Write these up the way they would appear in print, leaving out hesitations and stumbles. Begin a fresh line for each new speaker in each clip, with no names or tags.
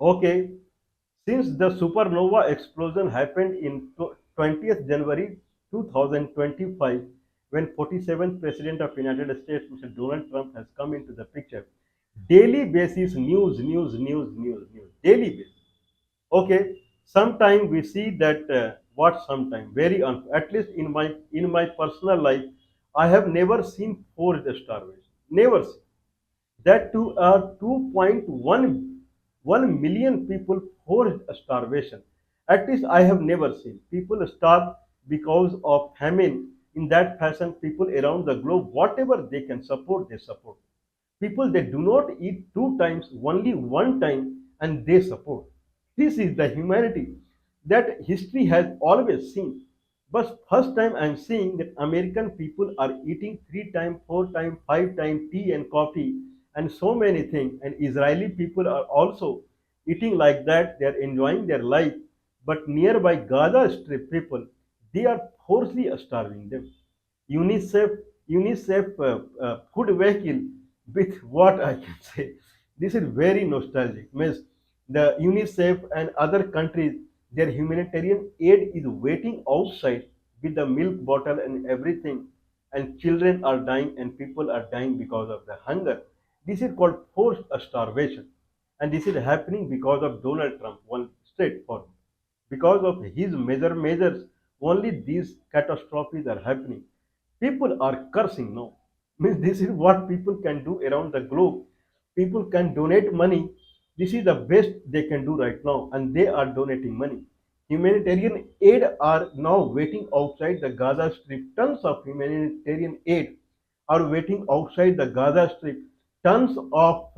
Okay, since the supernova explosion happened in 20th January 2025, when 47th President of United States, Mr. Donald Trump, has come into the picture, daily basis news, daily basis. Okay, sometime we see that what sometime very at least in my personal life, I have never seen forced starvation. Never seen that to 2.1 million people forced starvation. At least I have never seen people starve because of famine in that fashion. People around the globe, whatever they can support, they support. People they do not eat two times, only one time, and they support. This is the humanity that history has always seen. But first time I am seeing that American people are eating three times, four times, five times tea and coffee and so many things. And Israeli people are also eating like that. They are enjoying their life. But nearby Gaza Strip people, they are forcibly starving them. UNICEF food vehicle with what I can say. This is very nostalgic. Means the UNICEF and other countries, their humanitarian aid is waiting outside with the milk bottle and everything, and children are dying and people are dying because of the hunger. This is called forced starvation, and this is happening because of Donald Trump. One straightforward, because of his measures, only these catastrophes are happening. People are cursing now. Means this is what people can do around the globe. People can donate money. This is the best they can do right now, and they are donating money. Humanitarian aid are now waiting outside the Gaza Strip. Tons of humanitarian aid are waiting outside the Gaza Strip. Tons of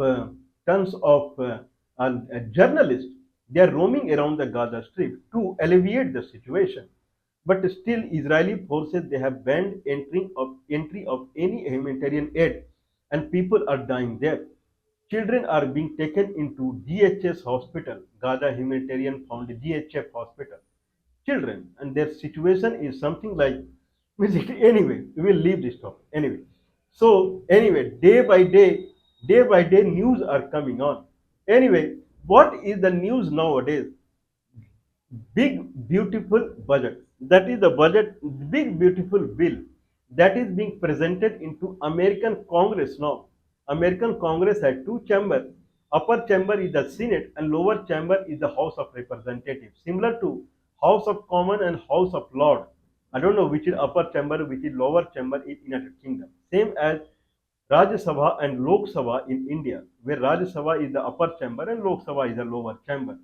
journalists, they are roaming around the Gaza Strip to alleviate the situation. But still, Israeli forces they have banned entry of any humanitarian aid, and people are dying there. Children are being taken into GHS hospital, Gaza Humanitarian Fund, GHF hospital. Children, and their situation is something like anyway. We will leave this topic anyway. So anyway, day by day, news are coming on. Anyway, what is the news nowadays? Big beautiful budget, that is the budget, big beautiful bill that is being presented into American Congress now. American Congress had two chambers. Upper chamber is the Senate and lower chamber is the House of Representatives, similar to House of Common and House of Lord. I don't know which is upper chamber, which is lower chamber in United Kingdom. Same as Rajya Sabha and Lok Sabha in India, where Rajya Sabha is the upper chamber and Lok Sabha is the lower chamber,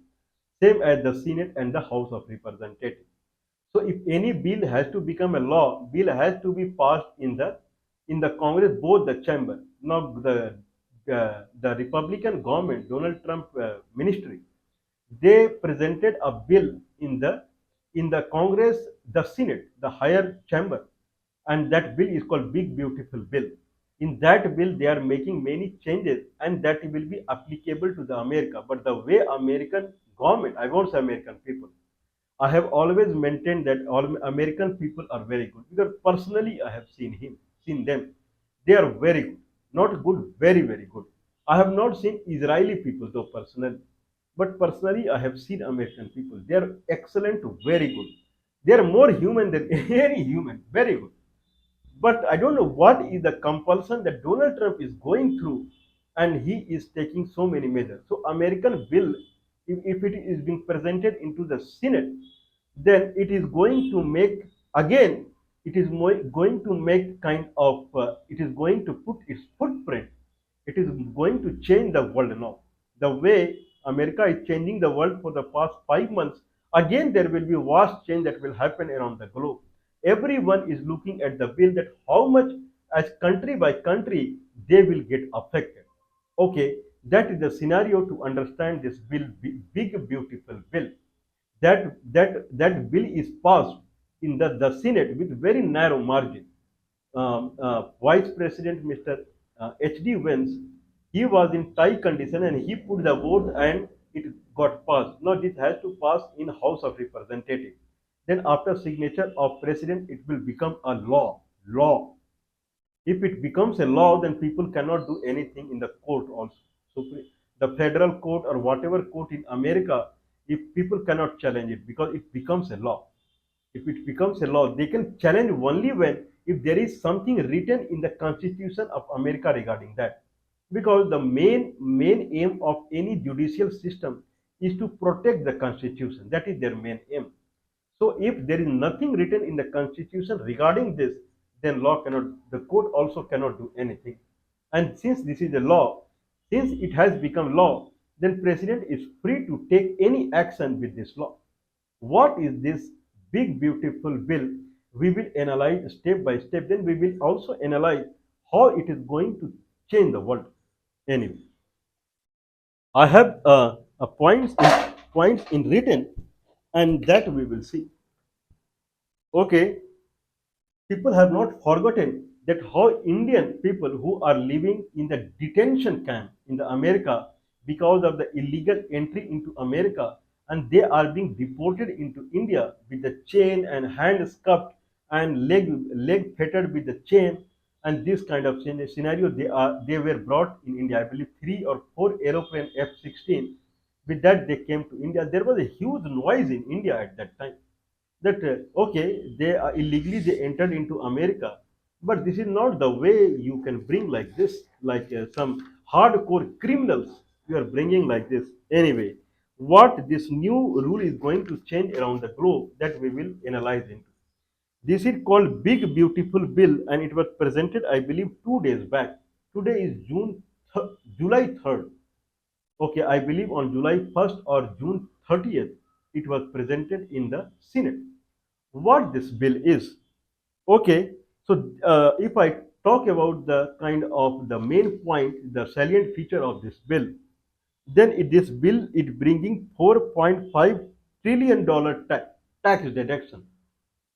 same as the Senate and the House of Representatives. So if any bill has to become a law, bill has to be passed in the Congress, both the chamber. Now the Republican government, Donald Trump ministry, they presented a bill in the Congress, the Senate, the higher chamber, and that bill is called Big Beautiful Bill. In that bill, they are making many changes, and that will be applicable to the America. But the way American government, I won't say American people, I have always maintained that all American people are very good because personally I have seen them. They are very good, not good, very very good. I have not seen Israeli people though personally, but personally I have seen American people. They are excellent, very good. They are more human than any human, very good. But I don't know what is the compulsion that Donald Trump is going through, and he is taking so many measures. So American bill, if it is being presented into the Senate, then it is going to make again. It is going to make kind of. It is going to put its footprint. It is going to change the world now. The way America is changing the world for the past 5 months, again there will be vast change that will happen around the globe. Everyone is looking at the bill that how much as country by country they will get affected. Okay, that is the scenario to understand this bill, big beautiful bill. That bill is passed in the Senate with very narrow margin. Vice President Mr. H.D. Vance, he was in tie condition and he put the vote and it got passed. Now this has to pass in House of Representatives. Then after signature of President, it will become a law. Law. If it becomes a law, then people cannot do anything in the court also. the federal court or whatever court in America, if people cannot challenge it because it becomes a law. If it becomes a law, they can challenge only when if there is something written in the Constitution of America regarding that. Because the main aim of any judicial system is to protect the Constitution. That is their main aim. So if there is nothing written in the Constitution regarding this, then law cannot, the court also cannot do anything. And since this is a law, since it has become law, then president is free to take any action with this law. What is this big beautiful bill? We will analyze step by step. Then we will also analyze how it is going to change the world. Anyway, I have points in written, and that we will see. Okay, people have not forgotten that how Indian people who are living in the detention camp in the America because of the illegal entry into America, and they are being deported into India with the chain and hands cuffed and leg fettered with the chain, and this kind of scenario they were brought in India. I believe 3 or 4 aeroplane F-16. With that they came to India. There was a huge noise in India at that time that okay, they are illegally they entered into America, but this is not the way you can bring like this, like some hardcore criminals you are bringing like this. Anyway, what this new rule is going to change around the globe, that we will analyze into. This is called Big Beautiful Bill, and it was presented, I believe, 2 days back. Today is July 3rd. Okay, I believe on July 1st or June 30th, it was presented in the Senate. What this bill is? Okay, so if I talk about the kind of the main point, the salient feature of this bill, then this bill is bringing $4.5 trillion tax deduction.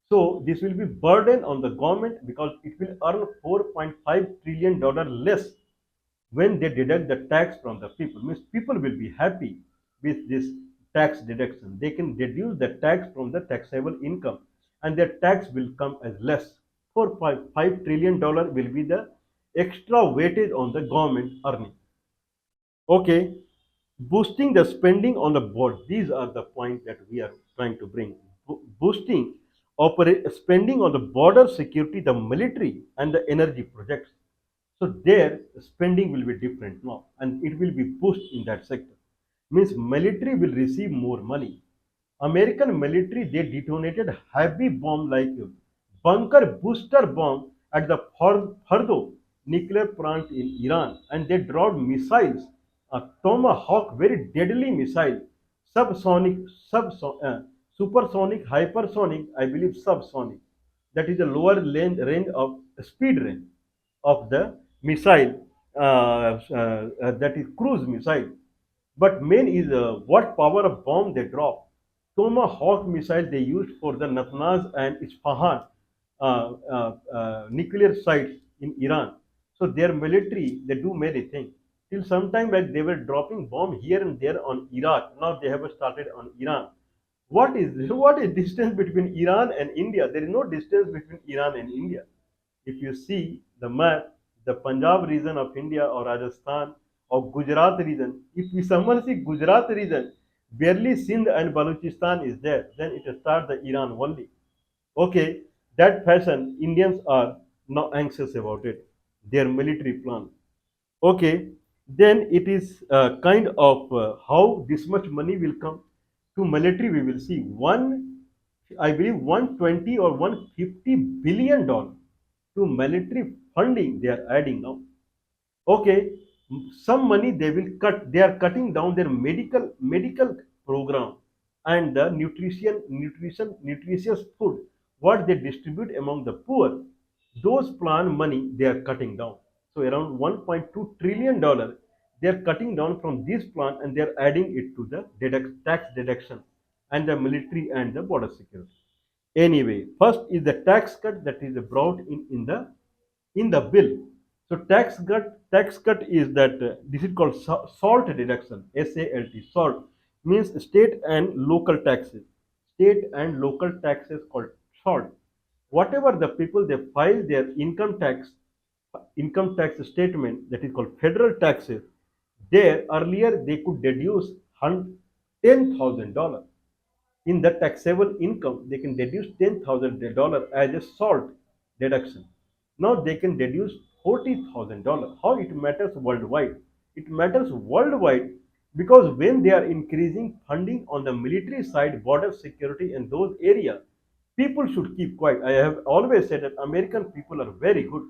So this will be burden on the government because it will earn $4.5 trillion less when they deduct the tax from the people. Means people will be happy with this tax deduction. They can deduce the tax from the taxable income, and their tax will come as less. $4.5 trillion will be the extra weightage on the government earning. Okay, boosting the spending on the board. These are the points that we are trying to bring. Boosting spending on the border security, the military, and the energy projects. So their spending will be different now, and it will be pushed in that sector. Means military will receive more money. American military, they detonated heavy bomb like bunker booster bomb at the Fordo nuclear plant in Iran, and they dropped missiles, a Tomahawk, very deadly missile, subsonic, supersonic, hypersonic, I believe subsonic. That is the lower range of speed range of the missile, that is cruise missile. But main is what power of bomb they drop. Tomahawk missile they used for the Natanz and Isfahan nuclear sites in Iran. So their military, they do many things. Till some time back, they were dropping bomb here and there on Iraq. Now they have started on Iran. What is distance between Iran and India? There is no distance between Iran and India. If you see the map, the Punjab region of India or Rajasthan or Gujarat region, if we someone see Gujarat region, barely Sindh and Balochistan is there, then it starts the Iran only. Okay, that fashion, Indians are now anxious about it, their military plan. Okay, then it is kind of how this much money will come to military. We will see I believe 120 or 150 billion dollars to military funding they are adding now. Okay, some money they will cut. They are cutting down their medical program and the nutritious food what they distribute among the poor. Those plan money they are cutting down. So around 1.2 trillion dollars they are cutting down from this plan, and they are adding it to the tax deduction and the military and the border security. Anyway, first is the tax cut that is brought in the bill. So tax cut is that this is called salt deduction. SALT, salt means state and local taxes. State and local taxes called salt. Whatever the people they file their income tax statement, that is called federal taxes, There, earlier they could deduce $10,000. In the taxable income, they can deduce $10,000 as a SALT deduction. Now they can deduce $40,000. How it matters worldwide? It matters worldwide because when they are increasing funding on the military side, border security, and those areas, people should keep quiet. I have always said that American people are very good.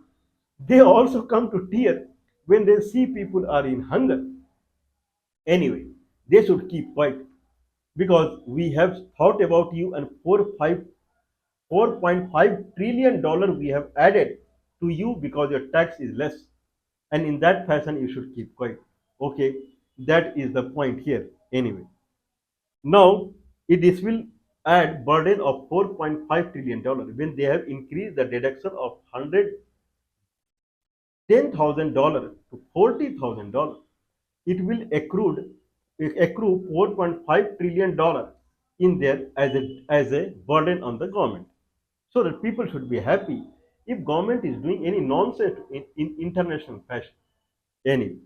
They also come to tear when they see people are in hunger. Anyway, they should keep quiet because we have thought about you and 4.5 trillion dollar we have added to you because your tax is less, and in that fashion you should keep quiet. Okay, that is the point here. Anyway, now this will add burden of 4.5 trillion dollar when they have increased the deduction of 110,000 to $40,000. It will accrue 4.5 trillion dollar in there as a burden on the government, so that people should be happy if government is doing any nonsense in international fashion. Anyway,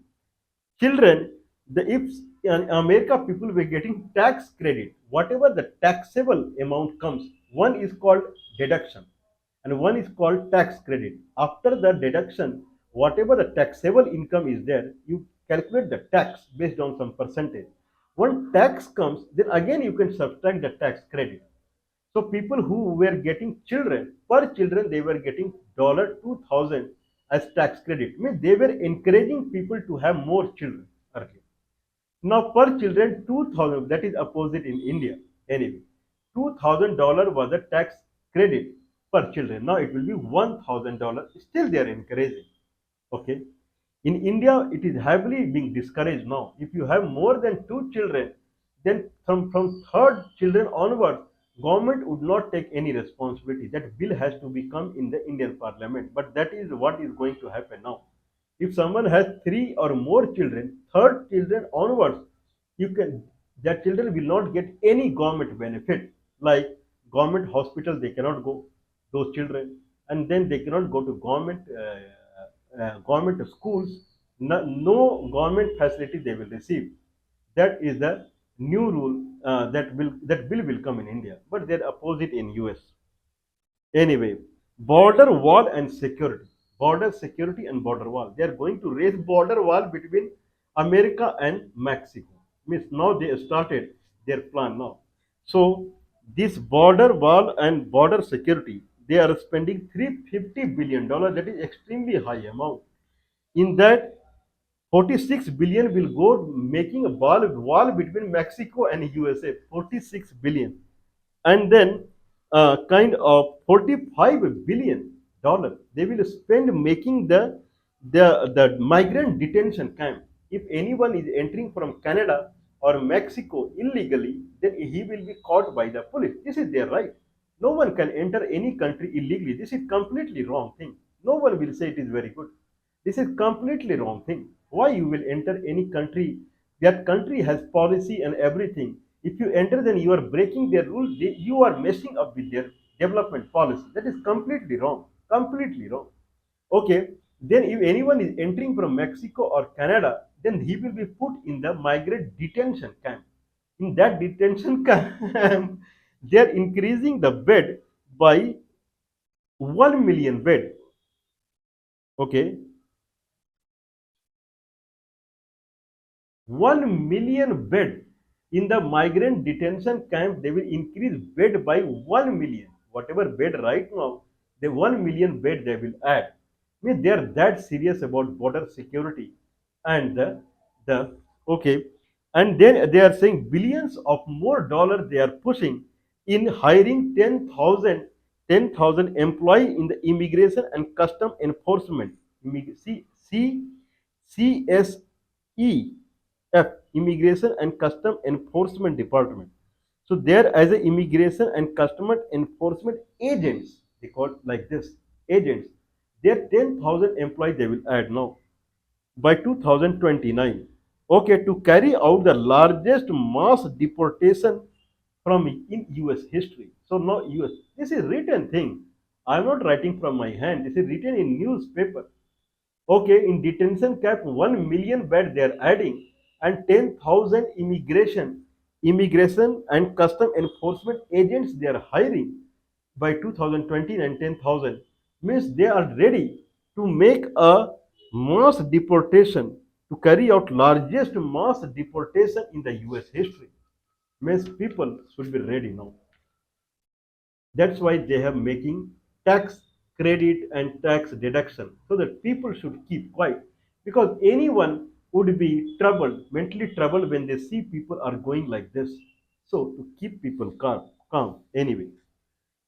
children, the if in America people were getting tax credit, whatever the taxable amount comes, one is called deduction and one is called tax credit. After the deduction, whatever the taxable income is there, you calculate the tax based on some percentage. When tax comes, then again you can subtract the tax credit. So people who were getting children, per children they were getting $2,000 as tax credit. Means they were encouraging people to have more children earlier. Now per children 2,000, that is opposite in India. Anyway, $2,000 was the tax credit per children. Now it will be $1,000. Still they are encouraging. Okay. In India, it is heavily being discouraged now. If you have more than two children, then from third children onwards, government would not take any responsibility. That bill has to become in the Indian Parliament. But that is what is going to happen now. If someone has three or more children, third children onwards, you can that children will not get any government benefit. Like government hospital, they cannot go. Those children, and then they cannot go to government schools. No, no government facility they will receive. That is the new rule that bill will come in India, but they're opposite in US. Anyway, border wall and security, border security and border wall. They are going to raise border wall between America and Mexico. Means now they started their plan now. So this border wall and border security, they are spending $350 billion. That is extremely high amount. In that, 46 billion will go making a wall between Mexico and USA. 46 billion, and then kind of 45 billion dollar they will spend making the migrant detention camp. If anyone is entering from Canada or Mexico illegally, then he will be caught by the police. This is their right. No one can enter any country illegally. This is completely wrong thing. No one will say it is very good. This is completely wrong thing. Why you will enter any country? That country has policy and everything. If you enter, then you are breaking their rules. You are messing up with their development policy. That is completely wrong. Completely wrong. Okay. Then if anyone is entering from Mexico or Canada, then he will be put in the migrant detention camp. In that detention camp, they are increasing the bed by 1 million bed. Okay, 1 million bed in the migrant detention camp. They will increase bed by 1 million. Whatever bed right now, the 1 million bed they will add. I mean, they are that serious about border security and the okay. And then they are saying billions of more dollars they are pushing in hiring 10,000 employees in the immigration and custom enforcement. CSE F, Immigration and Custom Enforcement Department. So there as a immigration and custom enforcement agents, they call like this agents. There 10,000 employees they will add now by 2029. Okay, to carry out the largest mass deportation from in US history. So now US, this is written thing. I'm not writing from my hand. This is written in newspaper. Okay, in detention camp 1 million bed they are adding, and 10,000 immigration and custom enforcement agents they are hiring by 2020, and 10,000 means they are ready to make a mass deportation, to carry out largest mass deportation in the US history. Means people should be ready now. That's why they have making tax credit and tax deduction, so that people should keep quiet, because anyone would be troubled, mentally troubled, when they see people are going like this. So to keep people calm anyway.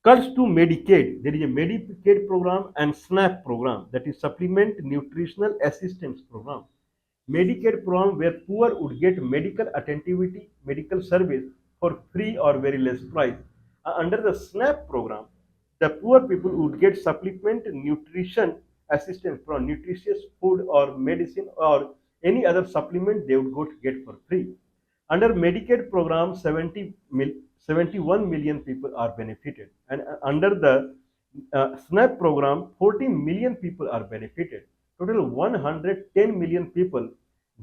Cuts to Medicaid. There is a Medicaid program and SNAP program, that is Supplement Nutritional Assistance Program. Medicaid program where poor would get medical attentivity, medical service for free or very less price. Under the SNAP program, the poor people would get supplement nutrition assistance from nutritious food or medicine or any other supplement they would go to get for free. Under Medicaid program, 71 million people are benefited, and under the SNAP program, 40 million people are benefited. Total 110 million people,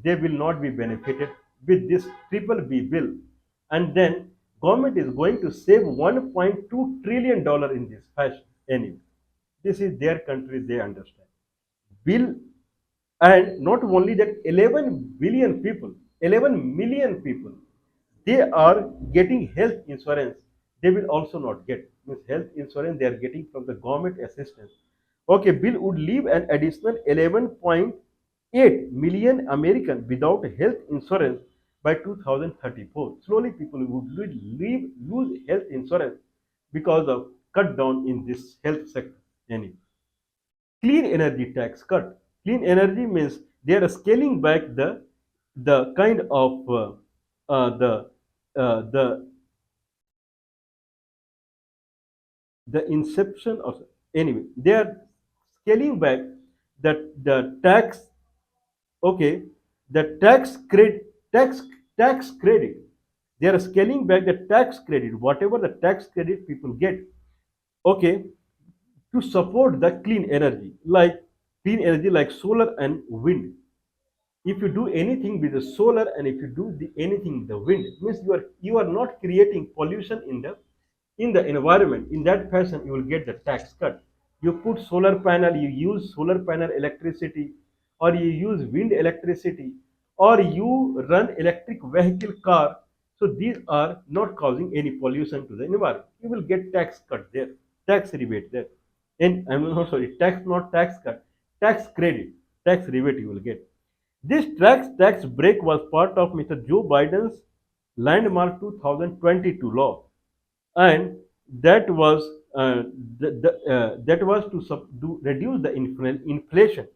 they will not be benefited with this triple B bill. And then government is going to save 1.2 trillion dollar in this fashion. Anyway, this is their country, they understand. Bill, and not only that, 11 billion people, 11 million people, they are getting health insurance. They will also not get, means health insurance they are getting from the government assistance. Okay, bill would leave an additional 11.8 million American without health insurance by 2034. Slowly people would lose health insurance because of cut down in this health sector. Anyway, clean energy tax cut. Clean energy means they are scaling back the kind of the inception of, anyway, they are scaling back the tax. Okay, the tax credit, they are scaling back the tax credit, whatever the tax credit people get. Okay, to support the clean energy like solar and wind. If you do anything with the solar, and if you do anything with the wind, means you are not creating pollution in the environment. In that fashion you will get the tax cut. You put solar panel, you use solar panel electricity, or you use wind electricity, or you run electric vehicle car, so these are not causing any pollution to the environment. You will get tax cut there, tax rebate there. And I'm not sorry, tax, not tax cut, tax credit, tax rebate you will get. This tax break was part of Mr. Joe Biden's landmark 2022 law, and that was that was to reduce the inflation,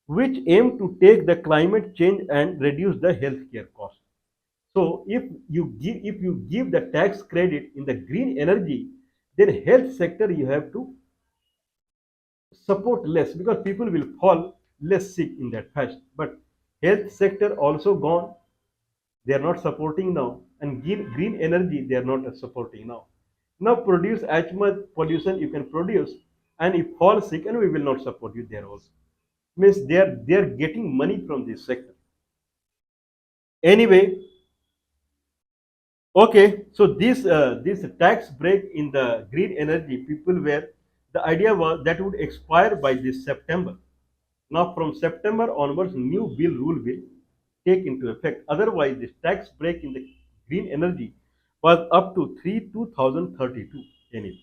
which aimed to take the climate change and reduce the healthcare cost. So if you give the tax credit in the green energy, then health sector you have to support less, because people will fall less sick in that fashion. But health sector also gone, they are not supporting now, and green energy they are not supporting now. Now produce as much pollution you can produce, and if fall sick, and we will not support you there also. Means they are getting money from this sector. Anyway, okay, so this tax break in the green energy, people were, the idea was that would expire by this September. Now from September onwards, new rule will take into effect. Otherwise, this tax break in the green energy was up to 2032. Anyway,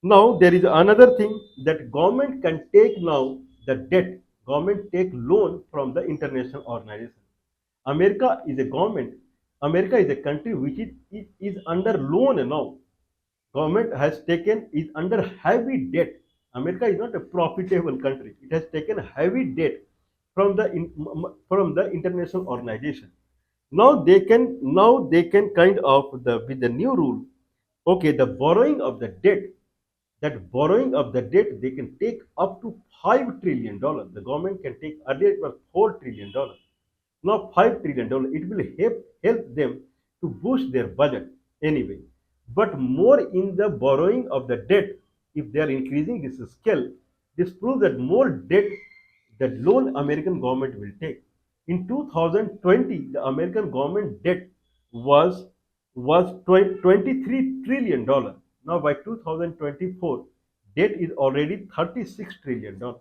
now there is another thing, that government can take now the debt. Government take loan from the international organization. America is a government. America is a country which is under loan now. Government has taken, is under heavy debt. America is not a profitable country. It has taken heavy debt from the international organization. Now they can kind of, with the new rule. Okay, the borrowing of the debt, that borrowing of the debt, they can take up to $5 trillion. The government can take, earlier it was $4 trillion. Now $5 trillion. It will help them to boost their budget anyway. But more in the borrowing of the debt, if they are increasing this scale, this proves that more debt the loan American government will take. In 2020, the American government debt was was 23 trillion dollar. Now by 2024, debt is already 36 trillion dollar.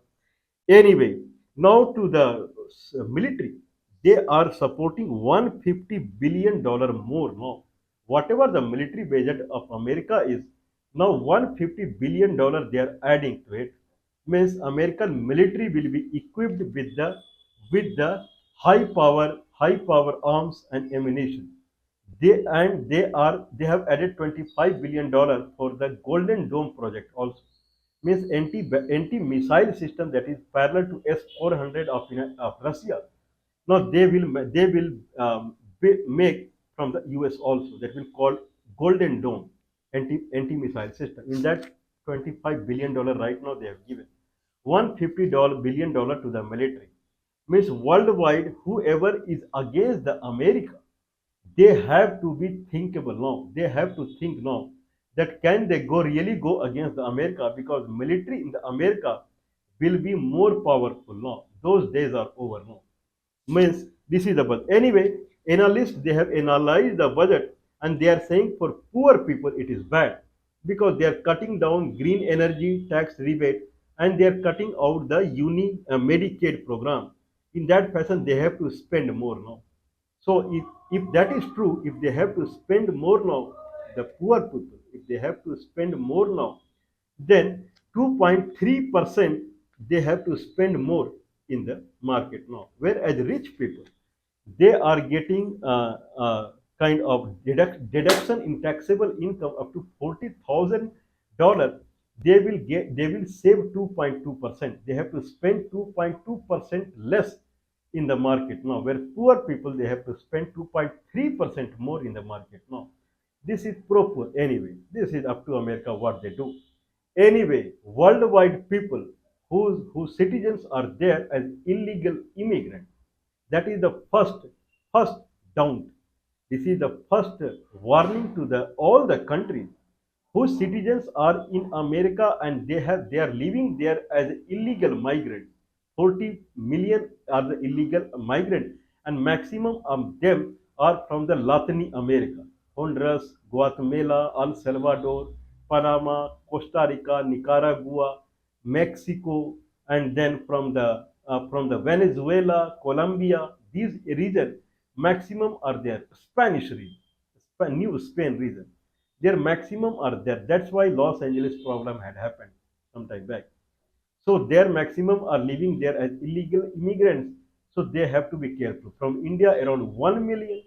Anyway, now to the military, they are supporting 150 billion dollar more now. Whatever the military budget of America is, now 150 billion dollar they are adding to it. Means American military will be equipped with the high power arms and ammunition. They have added 25 billion dollars for the Golden Dome project also. Means anti missile system that is parallel to S-400 of Russia. Now they will make from the US also, that will call Golden Dome anti missile system. In that, 25 billion dollar right now they have given 150 billion dollar to the military. Means worldwide, whoever is against the America, they have to be thinkable now. They have to think now that can they really go against the America, because military in the America will be more powerful now. Those days are over now. Means this is the budget. Anyway, analysts, they have analyzed the budget, and they are saying for poor people it is bad, because they are cutting down green energy tax rebate, and they are cutting out the Medicaid program. In that fashion, they have to spend more now. So if that is true, if they have to spend more now, the poor people, if they have to spend more now, then 2.3% they have to spend more in the market now. Whereas rich people, they are getting kind of deduction in taxable income up to $40,000. They will save 2.2%. They have to spend 2.2% less in the market now, where poor people, they have to spend 2.3% more in the market now. This is proper. Anyway, this is up to America what they do. Anyway, worldwide people whose citizens are there as illegal immigrants, that is the first down. This is the first warning to the all the countries whose citizens are in America, and they are living there as illegal migrants. 40 million are the illegal migrants, and maximum of them are from the Latin America: Honduras, Guatemala, El Salvador, Panama, Costa Rica, Nicaragua, Mexico, and then from the Venezuela, Colombia. These region maximum are there. Spanish region, New Spain region, their maximum are there. That's why Los Angeles problem had happened some time back. So their maximum are living there as illegal immigrants. So they have to be careful. From India, around 1 million,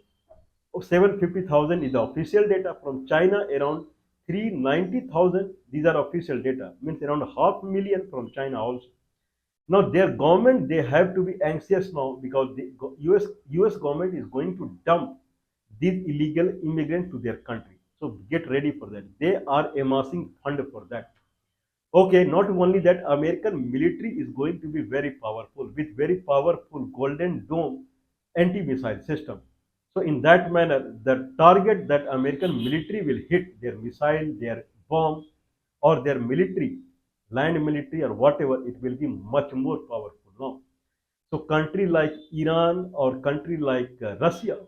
750,000 is the official data. From China, around 390,000. These are official data. Means around half million from China also. Now their government, they have to be anxious now, because the US government is going to dump these illegal immigrants to their country. So get ready for that. They are amassing fund for that. Okay, not only that, American military is going to be very powerful, with very powerful Golden Dome anti-missile system. So in that manner, the target that American military will hit, their missile, their bomb, or their military, land military or whatever, it will be much more powerful now. So country like Iran, or country like Russia,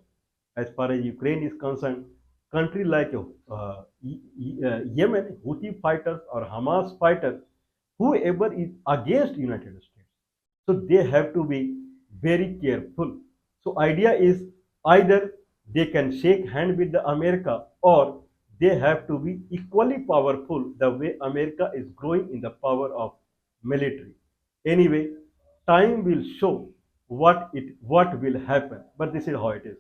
as far as Ukraine is concerned, country like Yemen, Houthi fighters or Hamas fighters, whoever is against United States, so they have to be very careful. So idea is, either they can shake hand with the America, or they have to be equally powerful the way America is growing in the power of military. Anyway, time will show what will happen, but this is how it is.